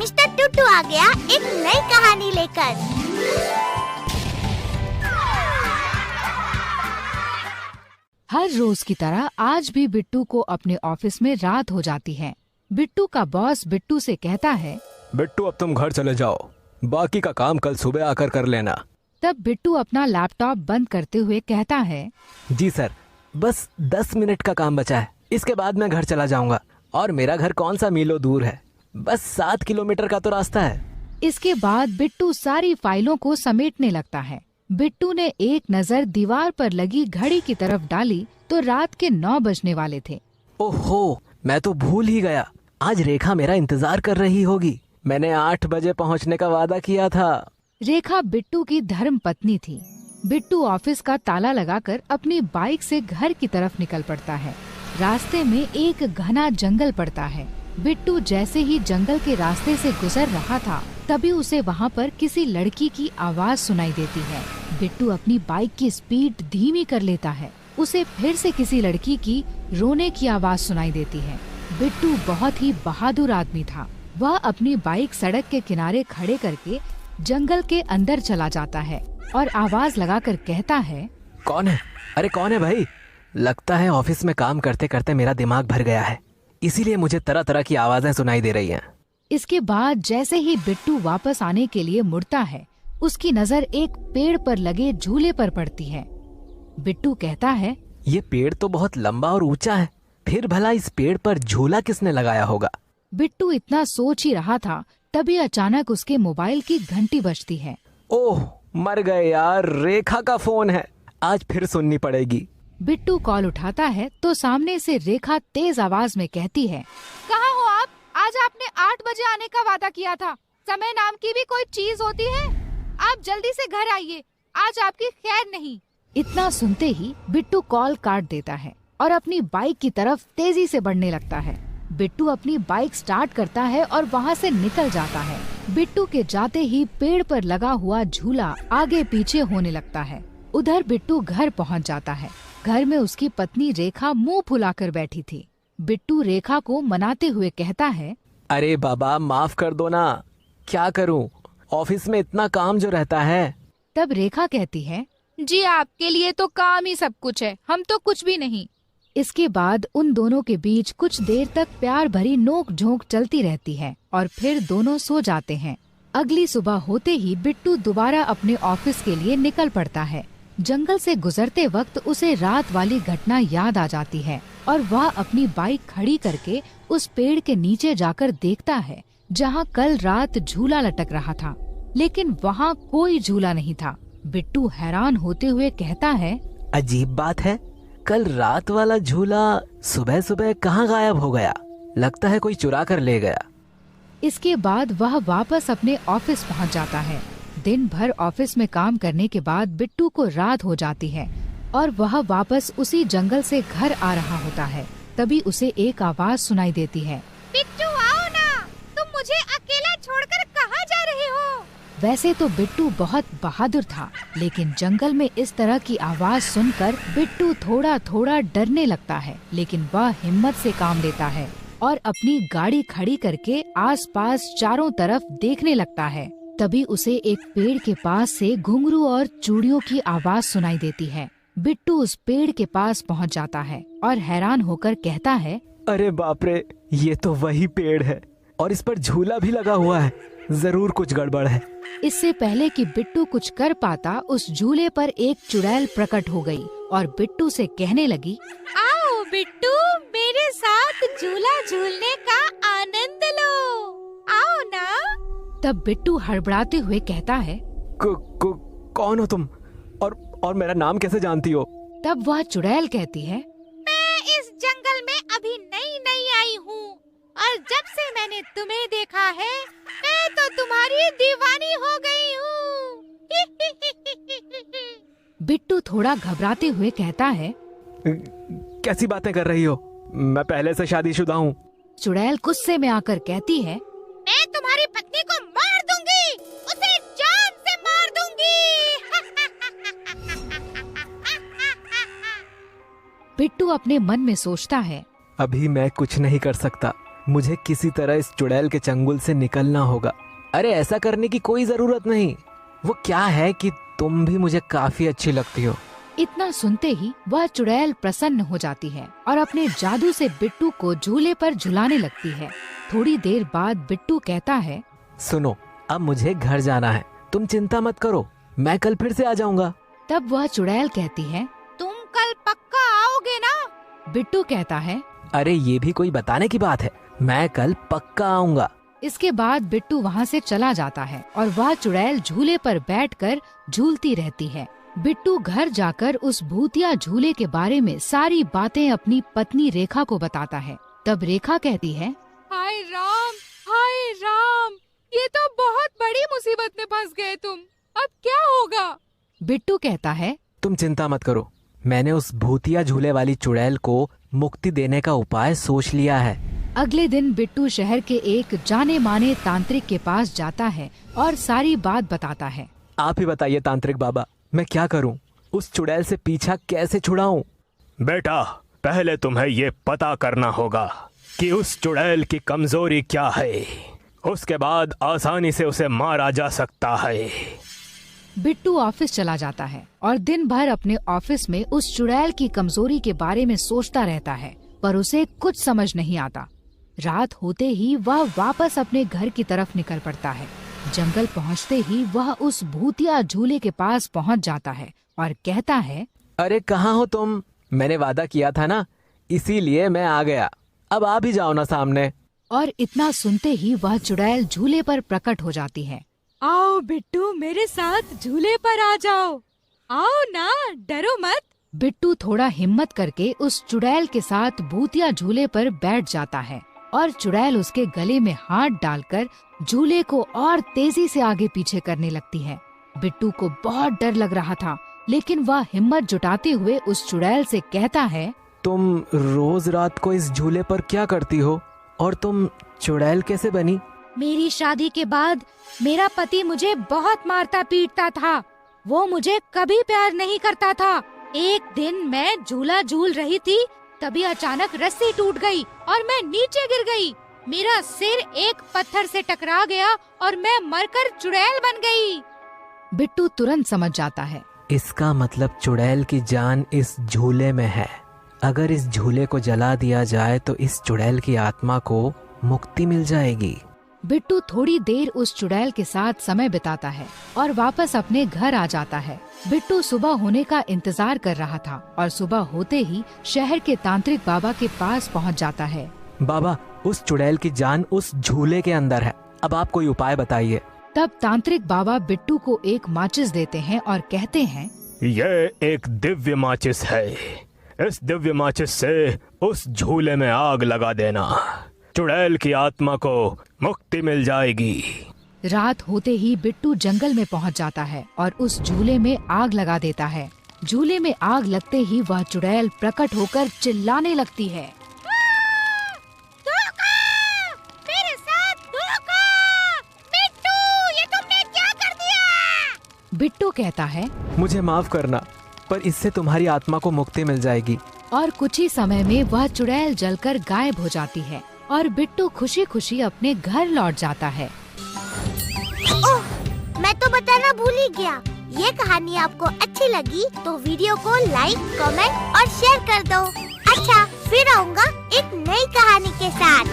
Mister टुट्टू आ गया एक नई कहानी लेकर। हर रोज की तरह आज भी बिट्टू को अपने ऑफिस में रात हो जाती है। बिट्टू का बॉस बिट्टू से कहता है, बिट्टू अब तुम घर चले जाओ, बाकी का काम कल सुबह आकर कर लेना। तब बिट्टू अपना लैपटॉप बंद करते हुए कहता है, जी सर, बस 10 मिनट का काम बचा है, इसके बाद मैं घर चला जाऊंगा। और मेरा घर कौन सा मीलों दूर है, बस 7 किलोमीटर का तो रास्ता है। इसके बाद बिट्टू सारी फाइलों को समेटने लगता है। बिट्टू ने एक नजर दीवार पर लगी घड़ी की तरफ डाली तो रात के 9 बजने वाले थे। ओहो, मैं तो भूल ही गया, आज रेखा मेरा इंतजार कर रही होगी। मैंने 8 बजे पहुंचने का वादा किया था। रेखा बिट्टू की धर्म पत्नी थी। बिट्टू ऑफिस का ताला लगाकर अपनी बाइक से घर की तरफ निकल पड़ता है। रास्ते में एक घना जंगल पड़ता है। बिट्टू जैसे ही जंगल के रास्ते से गुजर रहा था, तभी उसे वहाँ पर किसी लड़की की आवाज सुनाई देती है। बिट्टू अपनी बाइक की स्पीड धीमी कर लेता है। उसे फिर से किसी लड़की की रोने की आवाज सुनाई देती है। बिट्टू बहुत ही बहादुर आदमी था। वह अपनी बाइक सड़क के किनारे खड़े करके जंगल के अंदर चला जाता है और आवाज लगाकर कहता है, कौन है? अरे कौन है भाई? लगता है ऑफिस में काम करते करते मेरा दिमाग भर गया है, इसीलिए मुझे तरह तरह की आवाजें सुनाई दे रही हैं। इसके बाद जैसे ही बिट्टू वापस आने के लिए मुड़ता है, उसकी नजर एक पेड़ पर लगे झूले पर पड़ती है। बिट्टू कहता है, ये पेड़ तो बहुत लंबा और ऊंचा है, फिर भला इस पेड़ पर झूला किसने लगाया होगा? बिट्टू इतना सोच ही रहा था, तभी अचानक उसके मोबाइल की घंटी बजती है। ओह, मर गए यार, रेखा का फोन है, आज फिर सुननी पड़ेगी। बिट्टू कॉल उठाता है तो सामने से रेखा तेज आवाज में कहती है, कहाँ हो आप? आज आपने 8 बजे आने का वादा किया था। समय नाम की भी कोई चीज होती है? आप जल्दी से घर आइए, आज आपकी खैर नहीं। इतना सुनते ही बिट्टू कॉल काट देता है और अपनी बाइक की तरफ तेजी से बढ़ने लगता है। बिट्टू अपनी बाइक स्टार्ट करता है और वहाँ से निकल जाता है। बिट्टू के जाते ही पेड़ पर लगा हुआ झूला आगे पीछे होने लगता है। उधर बिट्टू घर पहुँच जाता है। घर में उसकी पत्नी रेखा मुंह फुलाकर बैठी थी। बिट्टू रेखा को मनाते हुए कहता है, अरे बाबा, माफ कर दो ना, क्या करूं, ऑफिस में इतना काम जो रहता है। तब रेखा कहती है, जी आपके लिए तो काम ही सब कुछ है, हम तो कुछ भी नहीं। इसके बाद उन दोनों के बीच कुछ देर तक प्यार भरी नोक झोंक चलती रहती है और फिर दोनों सो जाते हैं। अगली सुबह होते ही बिट्टू दोबारा अपने ऑफिस के लिए निकल पड़ता है। जंगल से गुजरते वक्त उसे रात वाली घटना याद आ जाती है और वह अपनी बाइक खड़ी करके उस पेड़ के नीचे जाकर देखता है जहाँ कल रात झूला लटक रहा था, लेकिन वहाँ कोई झूला नहीं था। बिट्टू हैरान होते हुए कहता है, अजीब बात है, कल रात वाला झूला सुबह सुबह कहाँ गायब हो गया? लगता है कोई चुरा कर ले गया। इसके बाद वह वापस अपने ऑफिस पहुंच जाता है। दिन भर ऑफिस में काम करने के बाद बिट्टू को रात हो जाती है और वह वापस उसी जंगल से घर आ रहा होता है। तभी उसे एक आवाज सुनाई देती है, बिट्टू आओ ना, तुम मुझे अकेला छोड़कर कहाँ जा रहे हो? वैसे तो बिट्टू बहुत बहादुर था, लेकिन जंगल में इस तरह की आवाज सुनकर बिट्टू थोड़ा थोड़ा डरने लगता है। लेकिन वह हिम्मत से काम लेता है और अपनी गाड़ी खड़ी करके आसपास चारों तरफ देखने लगता है। तभी उसे एक पेड़ के पास से घुंघरू और चूड़ियों की आवाज सुनाई देती है। बिट्टू उस पेड़ के पास पहुंच जाता है और हैरान होकर कहता है, अरे बाप रे, ये तो वही पेड़ है और इस पर झूला भी लगा हुआ है, जरूर कुछ गड़बड़ है। इससे पहले कि बिट्टू कुछ कर पाता, उस झूले पर एक चुड़ैल प्रकट हो गई और बिट्टू से कहने लगी, आओ बिट्टू, मेरे साथ झूला झूलने का आनंद लो, आओ ना। तब बिट्टू हड़बड़ाते हुए कहता है, कौन हो तुम और मेरा नाम कैसे जानती हो? तब वह चुड़ैल कहती है, मैं इस जंगल में अभी नई नई आई हूँ और जब से मैंने तुम्हें देखा है, मैं तो तुम्हारी दीवानी हो गई हूँ। बिट्टू थोड़ा घबराते हुए कहता है, कैसी बातें कर रही हो? मैं पहले से शादीशुदा हूँ। चुड़ैल गुस्से में आकर कहती है, मैं तुम्हारी पत्नी को मार दूंगी, उसे जान से मार दूंगी। बिट्टू अपने मन में सोचता है, अभी मैं कुछ नहीं कर सकता, मुझे किसी तरह इस चुड़ैल के चंगुल से निकलना होगा। अरे ऐसा करने की कोई जरूरत नहीं। वो क्या है कि तुम भी मुझे काफी अच्छी लगती हो। इतना सुनते ही वह चुड़ैल प्रसन्न हो जाती है और अपने जादू से बिट्टू को झूले पर झुलाने लगती है। थोड़ी देर बाद बिट्टू कहता है, सुनो, अब मुझे घर जाना है। तुम चिंता मत करो, मैं कल फिर से आ जाऊंगा। तब वह चुड़ैल कहती है, तुम कल पक्का आओगे ना? बिट्टू कहता है, अरे ये भी कोई बताने की बात है, मैं कल पक्का आऊंगा। इसके बाद बिट्टू वहाँ से चला जाता है और वह चुड़ैल झूले पर बैठकर झूलती रहती है। बिट्टू घर जाकर उस भूतिया झूले के बारे में सारी बातें अपनी पत्नी रेखा को बताता है। तब रेखा कहती है, हाय राम, ये तो बहुत बड़ी मुसीबत में फंस गए तुम। अब क्या होगा? बिट्टू कहता है, तुम चिंता मत करो, मैंने उस भूतिया झूले वाली चुड़ैल को मुक्ति देने का उपाय सोच लिया है। अगले दिन बिट्टू शहर के एक जाने माने तांत्रिक के पास जाता है और सारी बात बताता है। आप ही बताइए तांत्रिक बाबा, मैं क्या करूं? उस चुड़ैल से पीछा कैसे छुड़ाऊं? बेटा, पहले तुम्हें ये पता करना होगा कि उस चुड़ैल की कमजोरी क्या है। उसके बाद आसानी से उसे मारा जा सकता है। बिट्टू ऑफिस चला जाता है और दिन भर अपने ऑफिस में उस चुड़ैल की कमजोरी के बारे में सोचता रहता है, पर उसे कुछ समझ नहीं आता। रात होते ही वह वापस अपने घर की तरफ निकल पड़ता है। जंगल पहुंचते ही वह उस भूतिया झूले के पास पहुंच जाता है और कहता है, अरे कहाँ हो तुम? मैंने वादा किया था ना, इसीलिए मैं आ गया। अब आ भी जाओ ना सामने। और इतना सुनते ही वह चुड़ैल झूले पर प्रकट हो जाती है। आओ बिट्टू, मेरे साथ झूले पर आ जाओ। आओ ना, डरो मत। बिट्टू थोड़ा हिम्मत करके उस चुड़ैल के साथ भूतिया झूले पर बैठ जाता है और चुड़ैल उसके गले में हाथ डालकर झूले को और तेजी से आगे पीछे करने लगती है। बिट्टू को बहुत डर लग रहा था, लेकिन वह हिम्मत जुटाते हुए उस चुड़ैल से कहता है, तुम रोज रात को इस झूले पर क्या करती हो और तुम चुड़ैल कैसे बनी? मेरी शादी के बाद मेरा पति मुझे बहुत मारता पीटता था। वो मुझे कभी प्यार नहीं करता था। एक दिन मैं झूला झूल रही थी, तभी अचानक रस्सी टूट गई और मैं नीचे गिर गई। मेरा सिर एक पत्थर से टकरा गया और मैं मरकर चुड़ैल बन गई। बिट्टू तुरंत समझ जाता है। इसका मतलब चुड़ैल की जान इस झूले में है। अगर इस झूले को जला दिया जाए तो इस चुड़ैल की आत्मा को मुक्ति मिल जाएगी। बिट्टू थोड़ी देर उस चुड़ैल के साथ समय बिताता है और वापस अपने घर आ जाता है। बिट्टू सुबह होने का इंतजार कर रहा था और सुबह होते ही शहर के तांत्रिक बाबा के पास पहुंच जाता है। बाबा, उस चुड़ैल की जान उस झूले के अंदर है, अब आप कोई उपाय बताइए। तब तांत्रिक बाबा बिट्टू को एक माचिस देते हैं और कहते हैं, यह एक दिव्य माचिस है। इस दिव्य माचिस से उस झूले में आग लगा देना, चुड़ैल की आत्मा को मुक्ति मिल जाएगी। रात होते ही बिट्टू जंगल में पहुंच जाता है और उस झूले में आग लगा देता है। झूले में आग लगते ही वह चुड़ैल प्रकट होकर चिल्लाने लगती है, धोखा! मेरे साथ धोखा! बिट्टू, ये तुमने क्या कर दिया? बिट्टू कहता है, मुझे माफ करना, पर इससे तुम्हारी आत्मा को मुक्ति मिल जाएगी। और कुछ ही समय में वह चुड़ैल जलकर गायब हो जाती है और बिट्टू खुशी खुशी अपने घर लौट जाता है। ओह, मैं तो बताना भूल ही गया। ये कहानी आपको अच्छी लगी तो वीडियो को लाइक, कमेंट और शेयर कर दो। अच्छा, फिर आऊँगा एक नई कहानी के साथ।